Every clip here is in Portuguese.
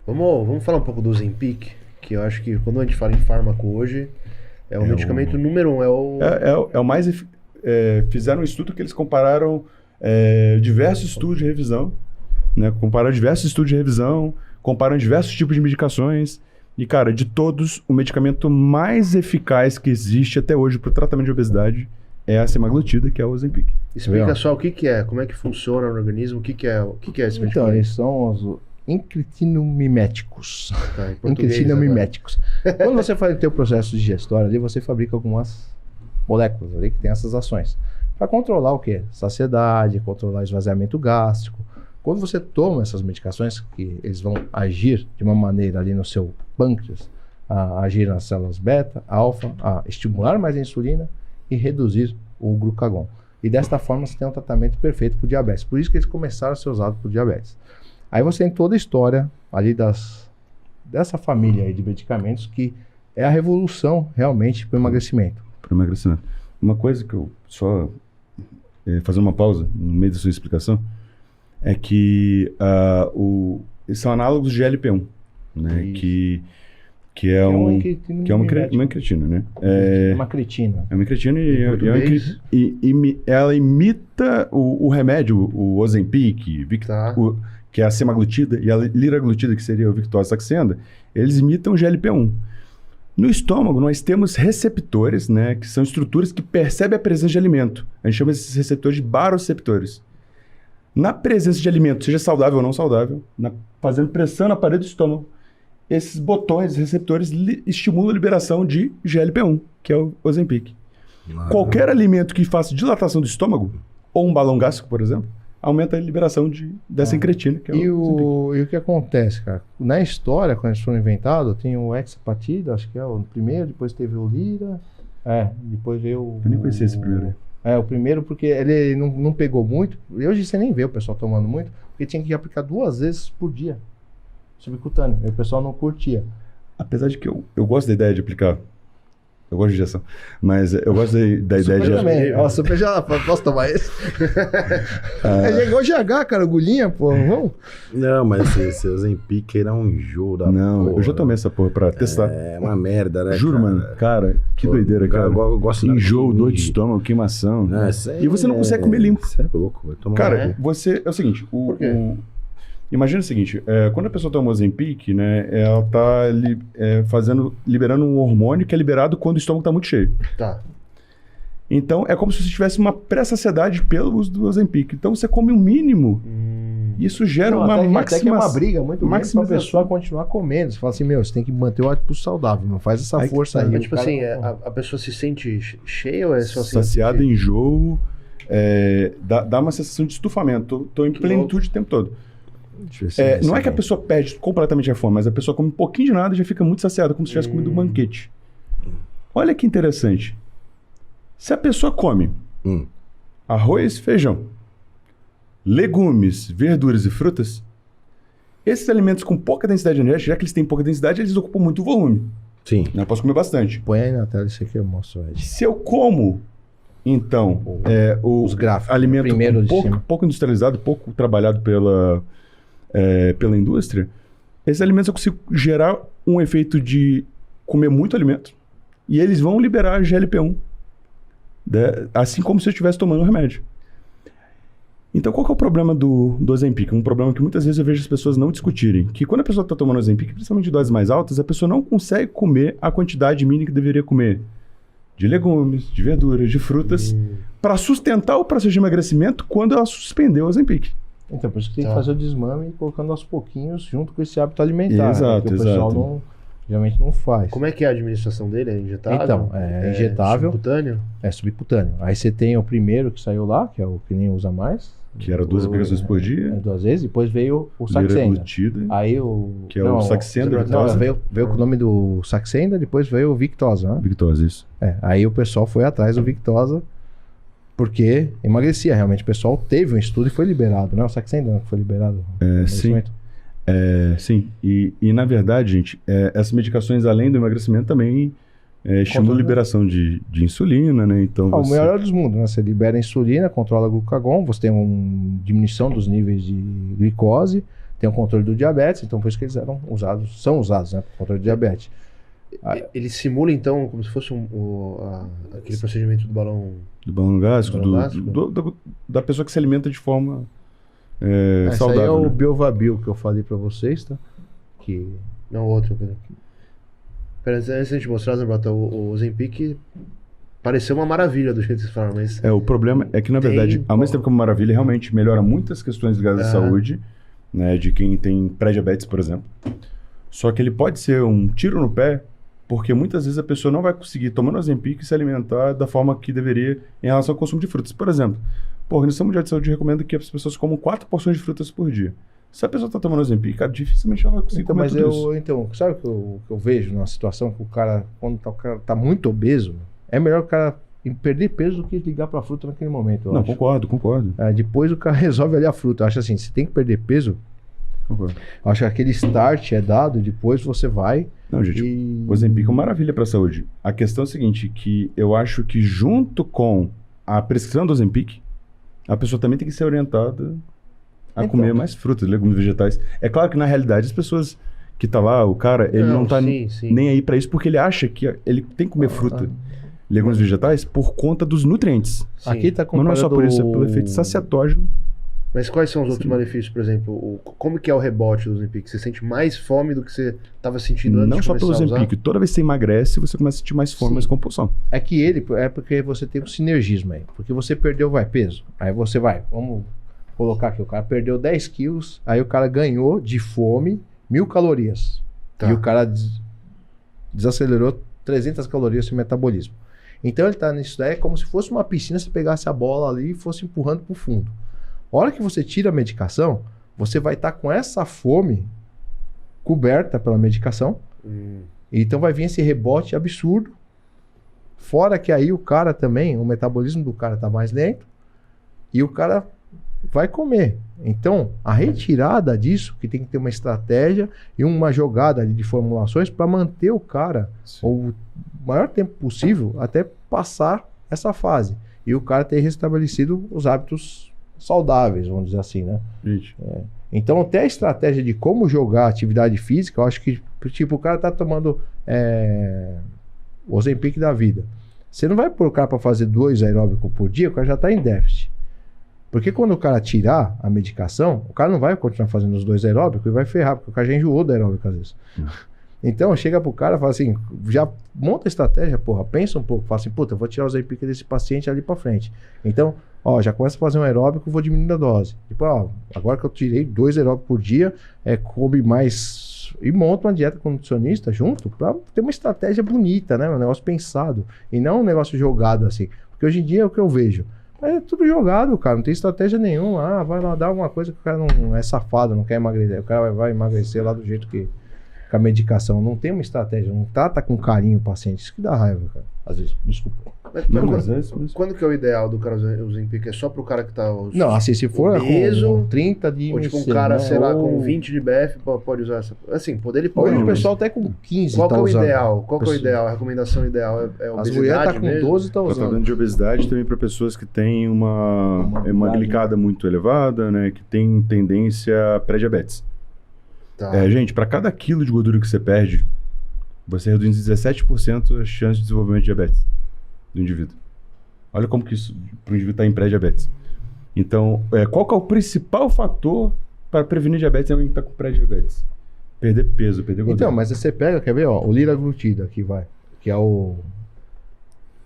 Vamos falar um pouco do Ozempic, que eu acho que quando a gente fala em fármaco hoje, é o medicamento número um, É o mais... fizeram um estudo que eles compararam diversos estudos de revisão, né? Compararam diversos estudos de revisão, comparam diversos tipos de medicações. E, cara, de todos, o medicamento mais eficaz que existe até hoje para o tratamento de obesidade é a semaglutida, que é o Ozempic. Explica só o que é, como é que funciona no organismo, o que é esse medicamento? Então, eles são os incretinamiméticos. Tá, em português Incretinamiméticos. Quando você faz o teu processo digestório ali, você fabrica algumas moléculas ali que tem essas ações. Para controlar o quê? Saciedade, controlar esvaziamento gástrico. Quando você toma essas medicações, que eles vão agir de uma maneira ali no seu pâncreas, a agir nas células beta, alfa, a estimular mais a insulina e reduzir o glucagon. E desta forma você tem um tratamento perfeito para o diabetes. Por isso que eles começaram a ser usados para o diabetes. Aí você tem toda a história ali dessa família aí de medicamentos que é a revolução realmente para o emagrecimento. Para o emagrecimento. Uma coisa que eu só fazer uma pausa no meio da sua explicação é que eles são análogos de GLP-1, né? Que é uma incretina, né? É uma cretina. É uma cretina e ela imita o remédio, o Ozempic, que é a semaglutida, e a liraglutida, que seria o Victoza Saxenda, eles imitam o GLP-1. No estômago, nós temos receptores, né, que são estruturas que percebem a presença de alimento. A gente chama esses receptores de baroreceptores. Na presença de alimento, seja saudável ou não saudável, fazendo pressão na parede do estômago, esses botões, receptores, estimulam a liberação de GLP-1, que é o Ozempic. Qualquer alimento que faça dilatação do estômago, ou um balão gástrico, por exemplo, aumenta a liberação dessa incretina, que é e o que acontece, cara? Na história, quando eles foram inventados, tem o hexapatida, acho que é o primeiro, depois teve o lira, depois veio o... Eu nem conhecia esse primeiro. O primeiro porque ele não pegou muito, e hoje você nem vê o pessoal tomando muito, porque tinha que aplicar 2 vezes por dia, subcutâneo, e o pessoal não curtia. Apesar de que eu gosto da ideia de aplicar. Eu gosto de injeção, mas eu gosto da ideia de... Também. Nossa, super já posso tomar esse? É igual GH, cara, agulhinha, pô, vamos? Não, mas esse Ozempic era um enjoo da Não, porra. eu já tomei essa porra pra testar. É uma merda, né? Juro, cara? mano. Cara, que doideira, cara. Eu gosto Enjoo, dor de estômago, queimação. Não, e você não consegue comer limpo. Você é louco, vai tomar. Cara, você... É o seguinte, imagina o seguinte, quando a pessoa toma Ozempic, né, ela tá liberando um hormônio que é liberado quando o estômago tá muito cheio. Tá. Então, é como se você tivesse uma pré-saciedade pelo uso do Ozempic. Então, você come o mínimo. Isso gera uma até que é uma briga muito grande pra pessoa continuar comendo. Você fala assim, você tem que manter o hábito saudável, não faz essa força aí. Mas, tipo assim, a pessoa se sente cheia ou é só assim? Saciada, enjoo, dá uma sensação de estufamento. Tô em plenitude o tempo todo. Não é que a pessoa perde completamente a fome, mas a pessoa come um pouquinho de nada e já fica muito saciada, como se tivesse comido um banquete. Olha que interessante. Se a pessoa come arroz, feijão, legumes, verduras e frutas, esses alimentos com pouca densidade energética, já que eles têm pouca densidade, eles ocupam muito volume. Sim. Eu posso comer bastante. Põe aí na tela isso aqui, eu mostro, Ed. Se eu como, então, os gráficos, alimento pouco industrializado, pouco trabalhado pela indústria, esses alimentos eu consigo gerar um efeito de comer muito alimento e eles vão liberar GLP-1, né? Assim como se eu estivesse tomando um remédio. Então, qual que é o problema do Ozempic? Um problema que muitas vezes eu vejo as pessoas não discutirem, que quando a pessoa está tomando Ozempic, principalmente de doses mais altas, a pessoa não consegue comer a quantidade mínima que deveria comer de legumes, de verduras, de frutas, para sustentar o processo de emagrecimento quando ela suspendeu o Ozempic. Então, por isso que tem que fazer o desmame e colocando aos pouquinhos junto com esse hábito alimentar. Exato, que o pessoal geralmente não faz. Como é que é a administração dele? É injetável? Então, é injetável. Subcutâneo? É subcutâneo. Aí você tem o primeiro que saiu lá, que é o que nem usa mais. Que era 2 aplicações por dia. 2 vezes. Depois veio o Saxenda. Aí que é o Saxenda. Veio com o nome do Saxenda, depois veio o Victoza. Né? Victoza, isso. Aí o pessoal foi atrás do Victoza, porque emagrecia realmente. O pessoal teve um estudo e foi liberado, né? O Saxenda não foi liberado. Sim. Sim. E na verdade, gente, essas medicações, além do emagrecimento, também estimulam a liberação de insulina, né? Então, o melhor dos mundos, né? Você libera a insulina, controla o glucagon, você tem uma diminuição dos níveis de glicose, tem o controle do diabetes, então por isso que eles são usados, né, para o controle do diabetes. Ele simula, então, como se fosse aquele procedimento do balão... Do balão gástrico, da pessoa que se alimenta de forma saudável. Aí é o né? Biovabil que eu falei para vocês, tá? Não, outro. Pera, antes de a gente mostrar, Zambrota, o Ozempic pareceu uma maravilha do jeito que vocês falaram, mas... O problema é que, na verdade, ao mesmo tempo que é uma maravilha, realmente melhora muitas questões ligadas à saúde, né, de quem tem pré-diabetes, por exemplo. Só que ele pode ser um tiro no pé, porque muitas vezes a pessoa não vai conseguir, tomando Ozempic, se alimentar da forma que deveria em relação ao consumo de frutas. Por exemplo, a Organização Mundial de Saúde recomenda que as pessoas comam 4 porções de frutas por dia. Se a pessoa está tomando Ozempic, cara, dificilmente ela vai conseguir comer tudo isso. Então, sabe o que eu vejo numa situação que o cara, quando o cara tá muito obeso, é melhor o cara perder peso do que ligar para a fruta naquele momento. Não, concordo. Depois o cara resolve ali a fruta. Eu acho assim, você tem que perder peso. Concordo. Eu acho que aquele start é dado, depois você vai. Não, gente, o Ozempic é uma maravilha para a saúde. A questão é a seguinte, que eu acho que junto com a prescrição do Ozempic, a pessoa também tem que ser orientada a comer mais frutas, legumes, vegetais. É claro que na realidade as pessoas que tá lá, o cara, ele não tá nem aí para isso, porque ele acha que ele tem que comer fruta, legumes, vegetais, por conta dos nutrientes. Sim. Aqui tá Mas não é só por isso, é pelo efeito saciatógeno. Mas quais são os outros malefícios, por exemplo? Como que é o rebote do Ozempic? Você sente mais fome do que você estava sentindo antes de começar a usar? Não só pelo Ozempic. Toda vez que você emagrece, você começa a sentir mais fome, mais compulsão. É que é porque você tem um sinergismo aí. Porque você perdeu, peso. Aí você vamos colocar aqui, o cara perdeu 10 quilos, aí o cara ganhou de fome 1.000 calorias. Tá. E o cara desacelerou 300 calorias no metabolismo. Então ele tá nisso daí, é como se fosse uma piscina, você pegasse a bola ali e fosse empurrando pro fundo. A hora que você tira a medicação, você vai estar com essa fome coberta pela medicação. Então vai vir esse rebote absurdo. Fora que aí o cara também, o metabolismo do cara tá mais lento e o cara vai comer. Então, a retirada disso, que tem que ter uma estratégia e uma jogada de formulações para manter o cara o maior tempo possível até passar essa fase. E o cara ter restabelecido os hábitos saudáveis, vamos dizer assim, né? Então, até a estratégia de como jogar atividade física, eu acho que, tipo, o cara tá tomando o Ozempic da vida. Você não vai pôr o cara para fazer 2 aeróbicos por dia, o cara já tá em déficit. Porque quando o cara tirar a medicação, o cara não vai continuar fazendo os 2 aeróbicos e vai ferrar, porque o cara já enjoou do aeróbico às vezes. Então, chega pro cara e fala assim, já monta a estratégia, pensa um pouco, fala assim, eu vou tirar o Ozempic desse paciente ali pra frente. Então, já começa a fazer um aeróbico, vou diminuindo a dose. Tipo, agora que eu tirei 2 aeróbicos por dia, come mais... E monta uma dieta com nutricionista junto pra ter uma estratégia bonita, né? Um negócio pensado. E não um negócio jogado assim. Porque hoje em dia é o que eu vejo. É tudo jogado, cara. Não tem estratégia nenhuma. Vai lá dar alguma coisa que o cara não é safado, não quer emagrecer. O cara vai emagrecer lá do jeito que... Com a medicação. Não tem uma estratégia. Não trata com carinho o paciente. Isso que dá raiva, cara. Às vezes. Desculpa. Quando que é o ideal do cara usar o Ozempic? É só pro cara que tá não, assim, se for obeso, com 30 de ou tipo um cara, sei lá, com 20 de BF pode usar essa... Assim, ele pode. Hoje o pessoal até com 15 Qual tá que é o usando. Ideal? Qual que é o ideal? A recomendação ideal é obesidade? As mulheres tá com mesmo? 12 tá Eu tô usando. falando de obesidade também para pessoas que têm uma glicada muito elevada, né? Que tem tendência a pré-diabetes. Tá. Gente, para cada quilo de gordura que você perde, você reduz em 17% a chance de desenvolvimento de diabetes do indivíduo. Olha como que isso para o indivíduo estar em pré-diabetes. Então, qual que é o principal fator para prevenir diabetes em alguém que está com pré-diabetes? Perder peso, perder gordura. Então, mas você pega, quer ver, o liraglutida aqui que é o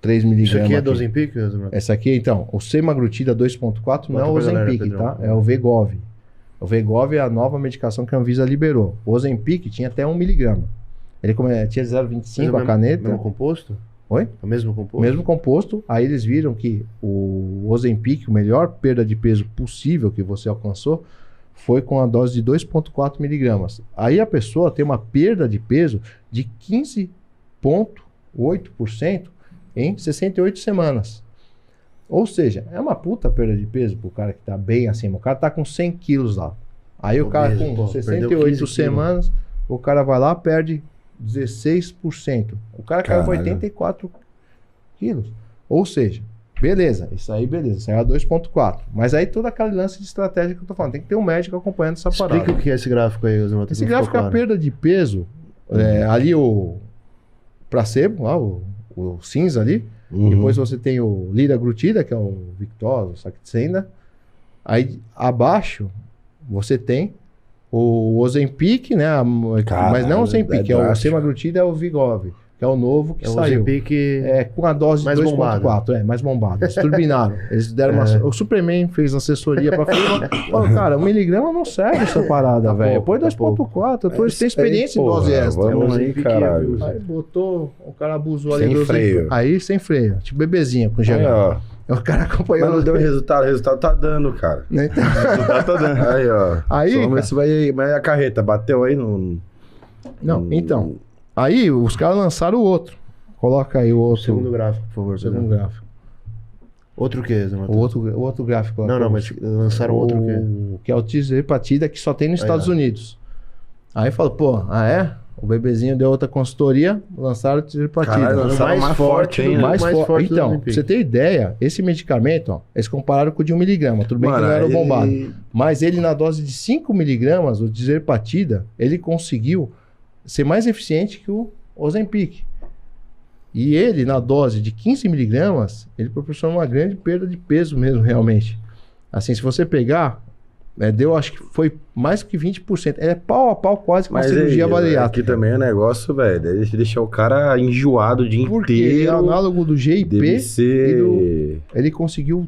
3mg. Isso aqui é do Ozempic? Essa aqui, então, o semaglutida 2.4 não é o Ozempic, tá? É o Wegovy. O Wegovy é a nova medicação que a Anvisa liberou. O Ozempic tinha até 1mg. Ele tinha 0,25 a caneta. Mesmo composto? Oi? O mesmo composto? Mesmo composto. Aí eles viram que o Ozempic, a melhor perda de peso possível que você alcançou, foi com a dose de 2,4 miligramas. Aí a pessoa tem uma perda de peso de 15,8% em 68 semanas. Ou seja, é uma puta perda de peso pro cara que tá bem acima. O cara tá com 100 quilos lá. Aí o cara com 68 semanas, o cara vai lá, perde 16%. O cara caiu com 84 quilos. Ou seja, Beleza, isso aí beleza, isso aí é a 2.4. Mas aí todo aquele lance de estratégia que eu tô falando, tem que ter um médico acompanhando essa parada. Explica o que é esse gráfico aí, Zé. Esse gráfico é a perda de peso, ali o placebo, lá, o cinza ali. Depois você tem o liraglutida, que é o Victoza, o Saxenda. Aí abaixo você tem o Ozempic, né? Mas não o Ozempic, é o semaglutida, é o Vigov, que é o novo que saiu. O Ozempic com a dose de 2.4, mais bombado. Eles turbinaram. Eles deram o Superman fez assessoria pra firma. Falou, cara, 1 miligrama não serve essa parada, velho. Põe 2.4, eles têm experiência em dose extra. Vamos aí, caralho. Aí botou, o cara abusou sem ali. Freio. Aí sem freio. Tipo bebezinha com GH. O cara acompanhou. Mas não deu resultado, o resultado tá dando, cara. Então... O resultado tá dando. Aí, ó. Aí, vamos ver se vai. Mas a carreta bateu aí no. Não, então. Aí os caras lançaram o outro. Coloca aí o outro. Segundo gráfico, por favor. Segundo gráfico. Outro que, Zé? O outro gráfico. Não, mas lançaram outro que? Que é o Tirzepatida, que só tem nos Estados Unidos. Aí falou, pô, o bebezinho deu outra consultoria, lançaram o Tirzepatida. Lançaram mais forte, hein? Mais forte. Então, pra você ter ideia, esse medicamento, ó, eles compararam com o de 1 miligrama. Tudo bem que não era o bombado. Mas ele, na dose de 5 miligramas, o Tirzepatida, ele conseguiu ser mais eficiente que o Ozempic. E ele, na dose de 15 miligramas, ele proporciona uma grande perda de peso mesmo, realmente. Assim, se você pegar, deu, acho que foi mais que 20%. É pau a pau quase com a cirurgia bariátrica. Aqui também é negócio, velho, deixa o cara enjoado o dia inteiro. Porque é análogo do GIP ser... ele conseguiu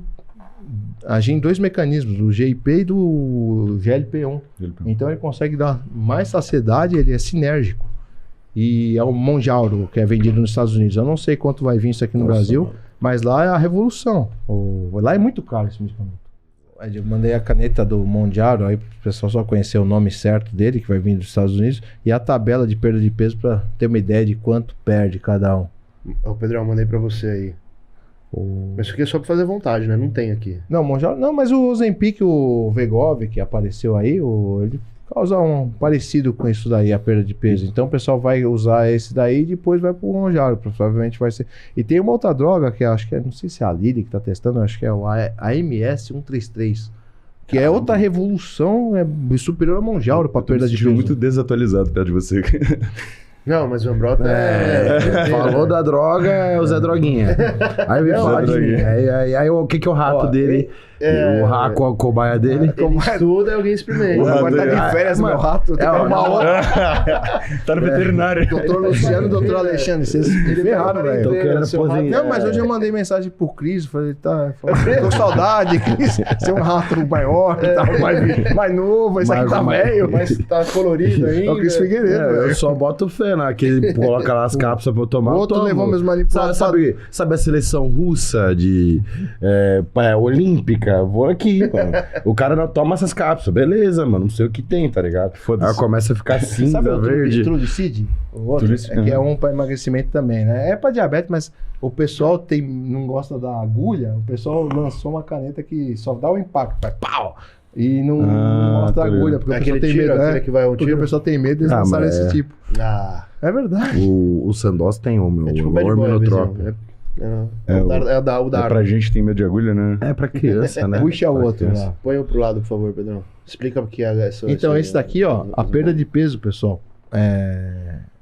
agir em 2 mecanismos, do GIP e do GLP-1. Então ele consegue dar mais saciedade, ele é sinérgico. E é o Mounjaro, que é vendido nos Estados Unidos. Eu não sei quanto vai vir isso aqui no Brasil, mas lá é a revolução. Lá é muito caro esse medicamento. Eu mandei a caneta do Mounjaro, aí o pessoal só conhecer o nome certo dele, que vai vir dos Estados Unidos, e a tabela de perda de peso para ter uma ideia de quanto perde cada um. Ô Pedrão, mandei para você aí. Mas isso aqui é só pra fazer vontade, né? Não tem aqui. Não, Mounjaro, não, mas o Ozempic, o Vigov, que apareceu aí, ele causa um parecido com isso daí, a perda de peso. Então o pessoal vai usar esse daí e depois vai pro Mounjaro, provavelmente vai ser. E tem uma outra droga que acho que não sei se é a Lilly que tá testando, acho que é o AMS 133, que é outra revolução, é superior ao Mounjaro pra perda de peso. Muito desatualizado perto de você. Não, mas o Ambrota falou da droga, é o Zé Droguinha. Aí vem falar de mim. Aí o que é o rato dele? O rato, a cobaia dele. Ele estuda e alguém experimenta. Agora tá de férias, meu rato. Tem uma outra. Tá no veterinário. Doutor Luciano e doutor Alexandre, vocês ferraram, velho. Tô querendo aposentar. Não, mas hoje eu mandei mensagem pro Cris, falei, tô com saudade, Cris. Você é um rato maior, mais novo, esse aqui tá velho, mas tá colorido ainda. É o Cris Figueiredo, eu só boto fé naquele, coloca lá as cápsulas pra eu tomar. O outro levou meus manipulados. Sabe a seleção russa de olímpica? Vou aqui, mano. O cara não toma essas cápsulas. Beleza, mano. Não sei o que tem, tá ligado? Aí começa a ficar cinza, sabe verde. Trulicid? O outro, que é um pra emagrecimento também, né? É pra diabetes, mas o pessoal não gosta da agulha. O pessoal lançou uma caneta que só dá o impacto. Vai, pau! E não mostra a agulha, porque o pessoal tem medo. Que vai ao porque o pessoal tem medo de eles lançarem esse tipo. É verdade. O Sandoz tem o meu. O hormonotrópico. O Dardo. Pra gente que tem medo de agulha, né? É pra criança, né? Puxa o outro lá. Põe pro lado, por favor, Pedrão. Explica o que é essa. Então, esse daqui, ó, a perda de peso, pessoal.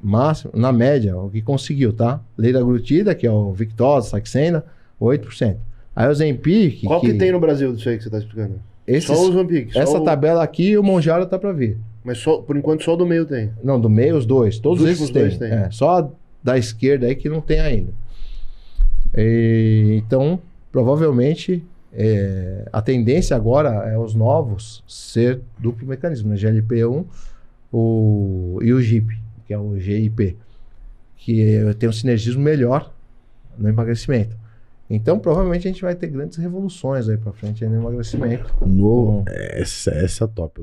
Máximo, na média, o que conseguiu, tá? Liraglutida, que é o Victoza, Saxenda, 8%. Aí o Ozempic... Qual que tem no Brasil disso aí que você tá explicando? Só o Ozempic. Essa tabela aqui, o Mounjaro tá pra vir. Mas por enquanto só o do meio tem? Não, do meio os dois. Todos esses tem. Só da esquerda aí que não tem ainda. Então, provavelmente, a tendência agora é os novos ser duplo mecanismo, né? GLP-1 e o GIP, que é o GIP, que tem um sinergismo melhor no emagrecimento. Então, provavelmente, a gente vai ter grandes revoluções aí pra frente no emagrecimento. Essa é top.